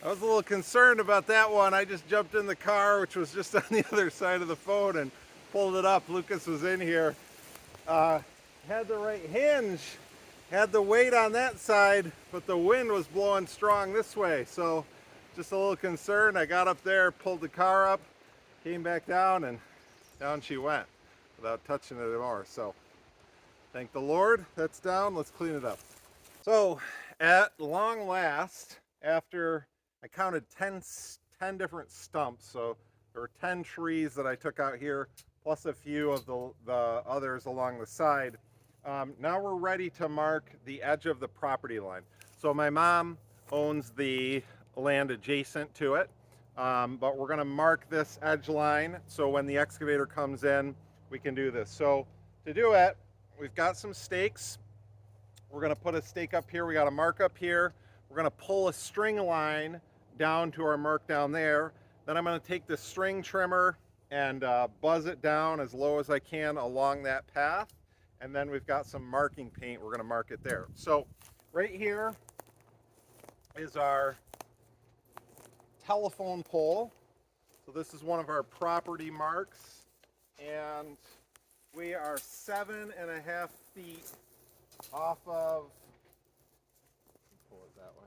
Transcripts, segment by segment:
I was a little concerned about that one. I just jumped in the car, which was just on the other side of the phone, and pulled it up. Lucas was in here. Had the right hinge, had the weight on that side, but the wind was blowing strong this way. So just a little concerned. I got up there, pulled the car up, came back down, and down she went without touching it anymore. So thank the Lord, that's down. Let's clean it up. So at long last, after I counted 10 different stumps, so there were 10 trees that I took out here, plus a few of the others along the side. Now we're ready to mark the edge of the property line. So my mom owns the land adjacent to it, but we're gonna mark this edge line so when the excavator comes in, we can do this. So to do it, we've got some stakes. We're gonna put a stake up here. We got a mark up here. We're gonna pull a string line down to our mark down there. Then I'm gonna take the string trimmer and buzz it down as low as I can along that path. And then we've got some marking paint. We're gonna mark it there. So right here is our telephone pole. So this is one of our property marks. And we are 7.5 feet off of, pull it that way.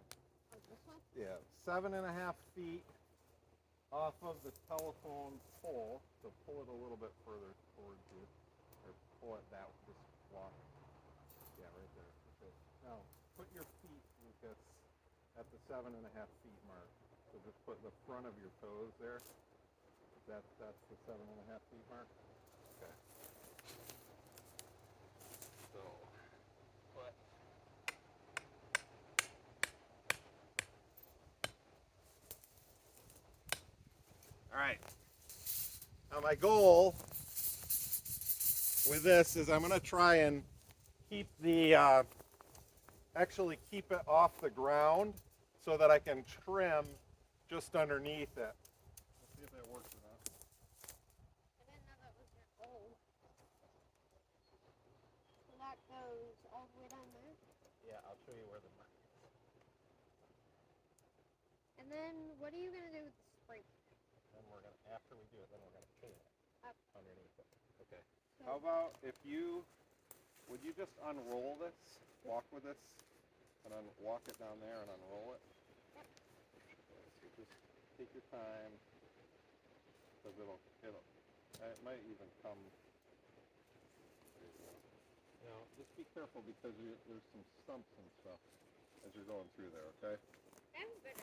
This one? Yeah, 7.5 feet off of the telephone pole. So pull it a little bit further towards you, or pull it that way. Just walk. Yeah, right there. Okay. Now put your feet, Lucas, at the 7.5 feet mark. So just put the front of your toes there. That's the 7.5 feet mark. Okay. So. All right. Now my goal with this is I'm going to try and keep the actually keep it off the ground so that I can trim just underneath it. Let's see if that works or not. I didn't know that was your goal. So that goes all the way down there. Yeah, I'll show you where the mark is. And then what are you gonna do with the spring? Then we're gonna, after we do it, then we're gonna paint it underneath it. Okay. So How about if you, would you just unroll this, walk with this, and then walk it down there and unroll it? Yep. So just take your time, because it might even come. You know, just be careful because there's some stumps and stuff as you're going through there. Okay. I'm good.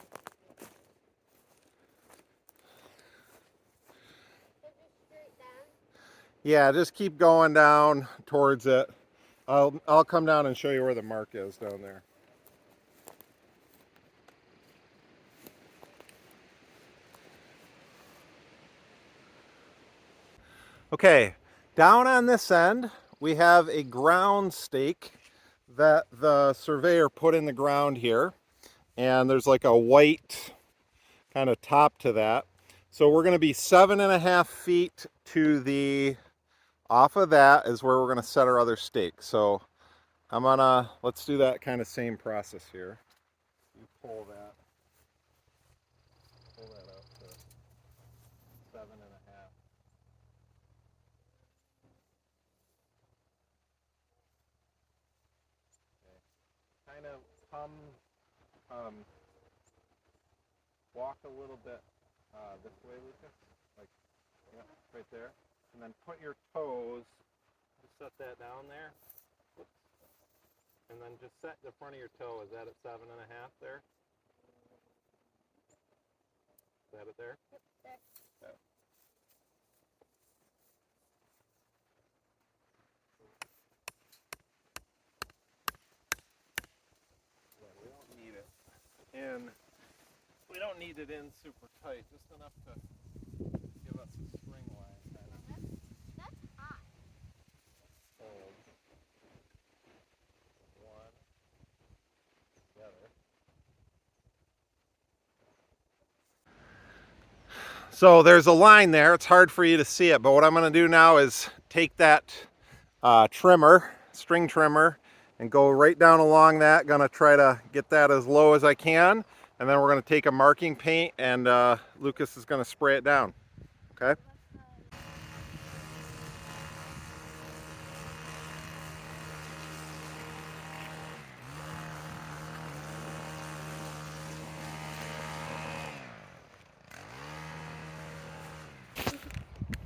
So just straight down. Yeah, just keep going down towards it. I'll come down and show you where the mark is down there. Okay, down on this end, we have a ground stake that the surveyor put in the ground here. And there's like a white kind of top to that. So we're gonna be 7.5 feet to the, off of that is where we're gonna set our other stake. So let's do that kind of same process here. You pull that up to 7.5. Kind of walk a little bit this way, Lucas, like right there, and then put your toes, just set that down there. Whoops. And then just set the front of your toe. Is that at 7.5 there? Is that it there? Yep, there. Yeah. We don't need it in. We don't need it in super tight, just enough to give us a string line kind of That's hot. hold. One together. So there's a line there. It's hard for you to see it, but what I'm going to do now is take that string trimmer, and go right down along that. Gonna try to get that as low as I can. and then we're going to take a marking paint and Lucas is going to spray it down. Okay?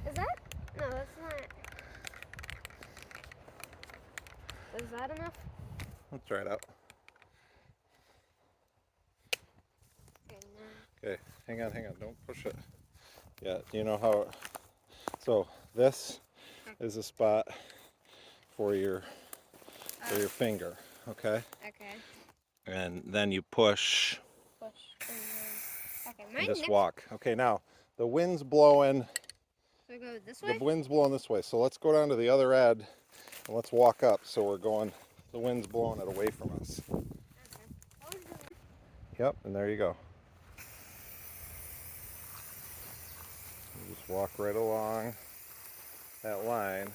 Is that? No, that's not. Is that enough? Let's try it out. Okay, now. Okay, hang on, don't push it. Yeah, you know how, so this is a spot for your finger, okay? Okay. And then you push Push. Okay, and mine just next. walk. Okay, now the wind's blowing. So I go this way? The wind's blowing this way, so let's go down to the other end and let's walk up. So we're going, the wind's blowing it away from us. Okay. Yep, and there you go. You just walk right along that line.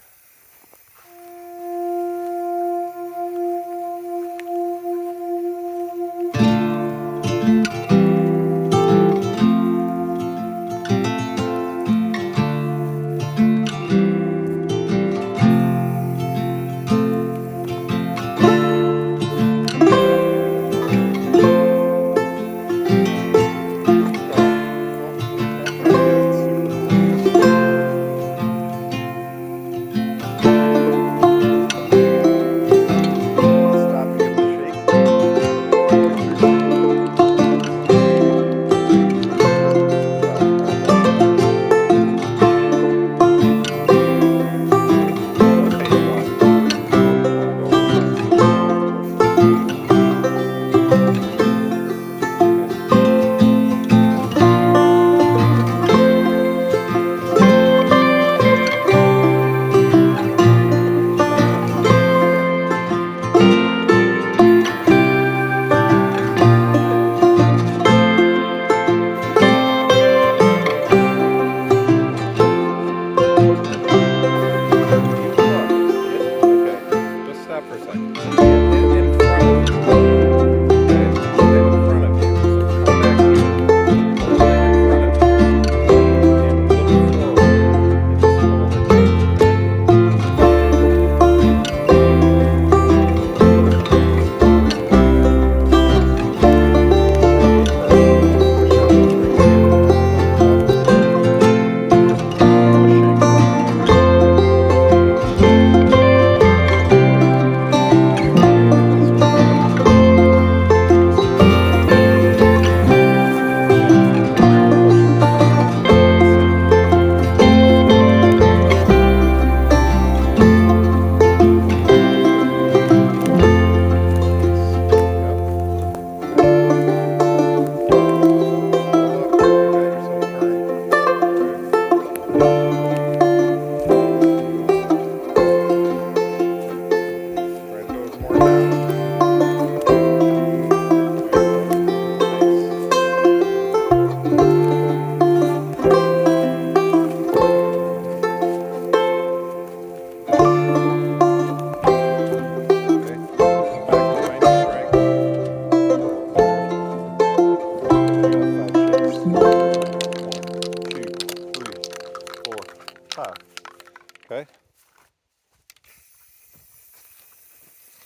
Okay.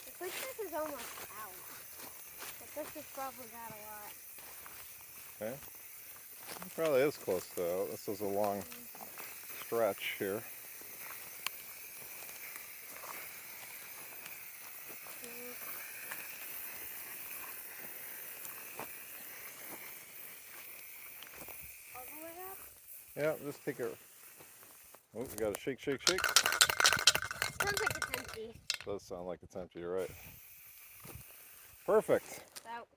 The quickness is almost out. But this has probably got a lot. Okay. It probably is close to out. This is a long stretch here. All the way up? Yeah, just take it. Oh, you gotta shake, shake, shake. Sounds like it's empty. Does sound like it's empty, you're right. Perfect. It's out.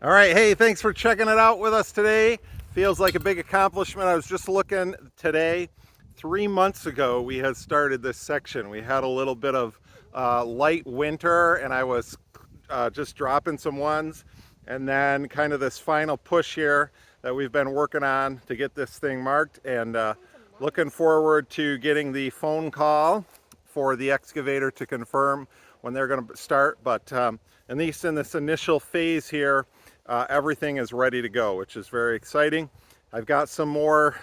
All right, hey, thanks for checking it out with us today. Feels like a big accomplishment. I was just looking today. 3 months ago, we had started this section. We had a little bit of light winter, and I was just dropping some ones. And then kind of this final push here that we've been working on to get this thing marked. And looking forward to getting the phone call for the excavator to confirm when they're going to start. But at least in this initial phase here, everything is ready to go, which is very exciting. I've got some more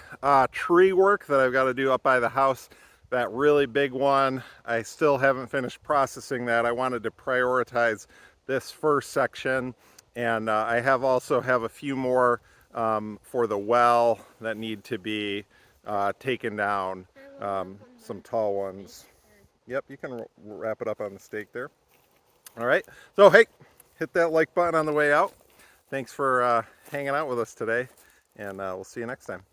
tree work that I've got to do up by the house. That really big one, I still haven't finished processing that. I wanted to prioritize this first section, and I also have a few more for the well that need to be taken down, some tall ones. Yep, you can wrap it up on the stake there. All right, so hey, hit that like button on the way out. Thanks for hanging out with us today, and we'll see you next time.